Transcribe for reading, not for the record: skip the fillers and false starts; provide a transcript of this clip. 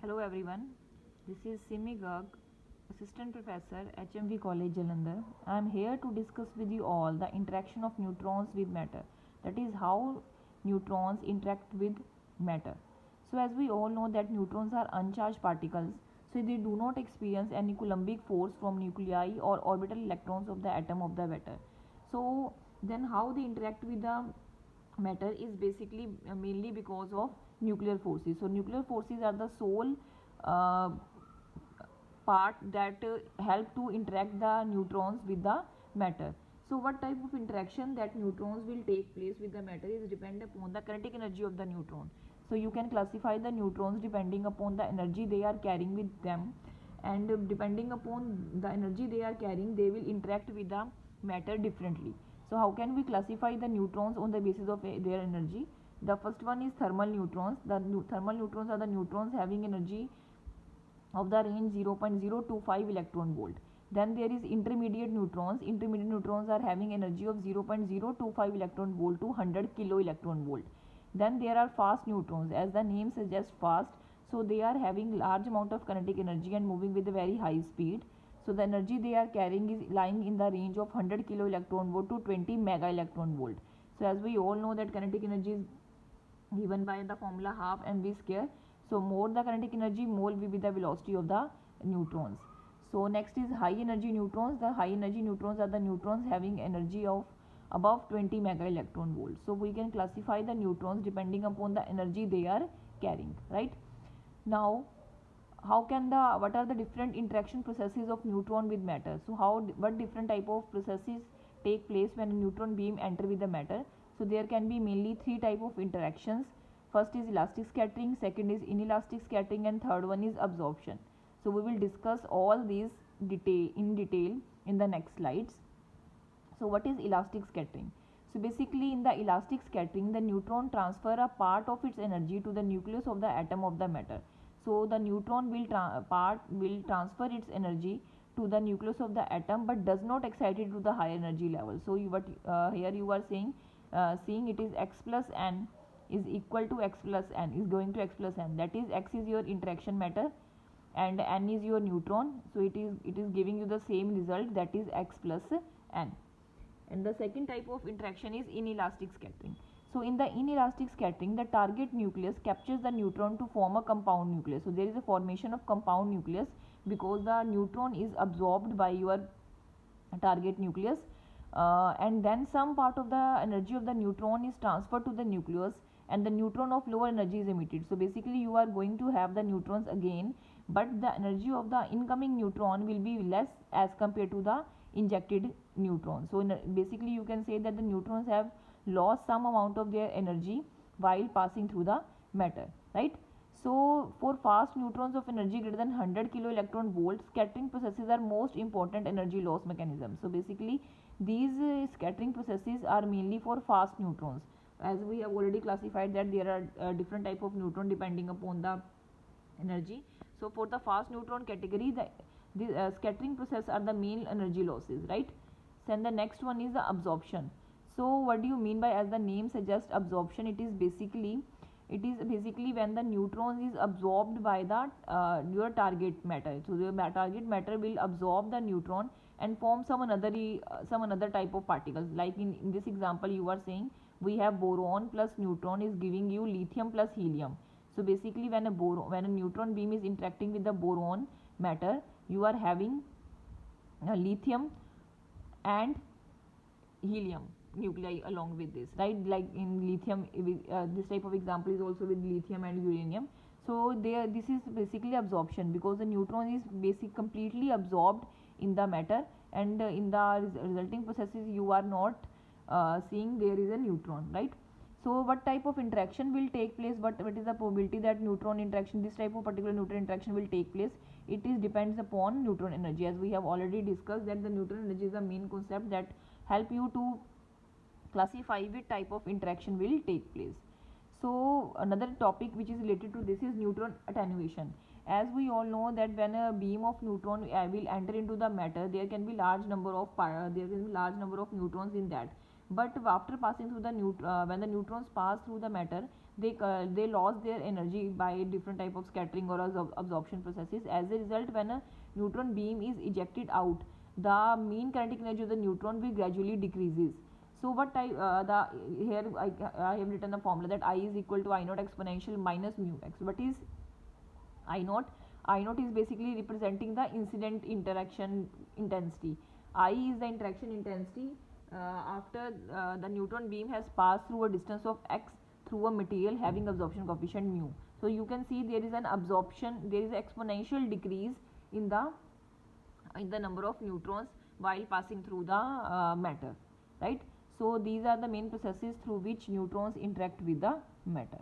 Hello everyone, this is Simi Garg, Assistant Professor, HMV College Jalandhar. I am here to discuss with you all the interaction of neutrons with matter, that is how neutrons interact with matter. So as we all know that neutrons are uncharged particles, so they do not experience any Coulombic force from nuclei or orbital electrons of the atom of the matter. So then how they interact with the matter is basically mainly because of nuclear forces. So nuclear forces are the sole uh, part that help to interact the neutrons with the matter. So what type of interaction that neutrons will take place with the matter is depend upon the kinetic energy of the neutron. So you can classify the neutrons depending upon the energy they are carrying with them, and depending upon the energy they are carrying they will interact with the matter differently. So how can we classify the neutrons on the basis of their energy? The first one is thermal neutrons. The thermal neutrons are the neutrons having energy of the range 0.025 electron volt. Then there is intermediate neutrons. Intermediate neutrons are having energy of 0.025 electron volt to 100 kilo electron volt. Then there are fast neutrons. As the name suggests, fast, so they are having large amount of kinetic energy and moving with a very high speed. So the energy they are carrying is lying in the range of 100 kilo electron volt to 20 mega electron volt. So as we all know that kinetic energy is given by the formula half mv square. So more the kinetic energy, more will be the velocity of the neutrons. So next is high energy neutrons. The high energy neutrons are the neutrons having energy of above 20 mega electron volt. So we can classify the neutrons depending upon the energy they are carrying, right? Now how can the what are the different interaction processes of neutron with matter? So how what different type of processes take place when a neutron beam enter with the matter? So there can be mainly three type of interactions. First is elastic scattering, second is inelastic scattering, and third one is absorption. So we will discuss all these detail in the next slides. So what is elastic scattering? So basically in the elastic scattering the neutron transfer a part of its energy to the nucleus of the atom of the matter. So the neutron will transfer its energy to the nucleus of the atom but does not excite it to the higher energy level. So here you are saying seeing it is x plus n is equal to x plus n is going to x plus n, that is x is your interaction matter and n is your neutron. So it is giving you the same result, that is x plus n. And the second type of interaction is inelastic scattering. So in the inelastic scattering the target nucleus captures the neutron to form a compound nucleus. So there is a formation of compound nucleus because the neutron is absorbed by your target nucleus, and then some part of the energy of the neutron is transferred to the nucleus and the neutron of lower energy is emitted. So basically you are going to have the neutrons again, but the energy of the incoming neutron will be less as compared to the injected neutron. So basically you can say that the neutrons have lost some amount of their energy while passing through the matter, right? So for fast neutrons of energy greater than 100 kilo electron volt, scattering processes are most important energy loss mechanism. So basically these scattering processes are mainly for fast neutrons. As we have already classified that there are different type of neutron depending upon the energy. So for the fast neutron category the scattering process are the main energy losses, right? Then the next one is the absorption. So what do you mean by, as the name suggests, absorption? It is basically when the neutron is absorbed by the your target matter. So your target matter will absorb the neutron and form some another type of particles. Like in this example you are saying we have boron plus neutron is giving you lithium plus helium. So basically when a neutron beam is interacting with the boron matter, you are having lithium and helium nuclei along with this, right? Like in lithium, this type of example is also with lithium and uranium. So there this is basically absorption because the neutron is completely absorbed in the matter, and in the resulting processes you are not seeing there is a neutron, right? So what type of interaction will take place, what is the probability that neutron interaction, this type of particular neutron interaction will take place? It is depends upon neutron energy. As we have already discussed that the neutron energy is the main concept that help you to classify which type of interaction will take place. So another topic which is related to this is neutron attenuation. As we all know that when a beam of neutron will enter into the matter, there can be large number of neutrons in that. But after passing through the when the neutrons pass through the matter, they lost their energy by different type of scattering or absorption processes. As a result, when a neutron beam is ejected out, the mean kinetic energy of the neutron will gradually decreases. So what I the here I have written the formula that I is equal to I naught exponential minus mu x. What is I naught? I naught is basically representing the incident interaction intensity. I is the interaction intensity after the neutron beam has passed through a distance of x through a material having absorption coefficient mu. So you can see there is an absorption, there is an exponential decrease in the number of neutrons while passing through the matter, right? So these are the main processes through which neutrons interact with the matter.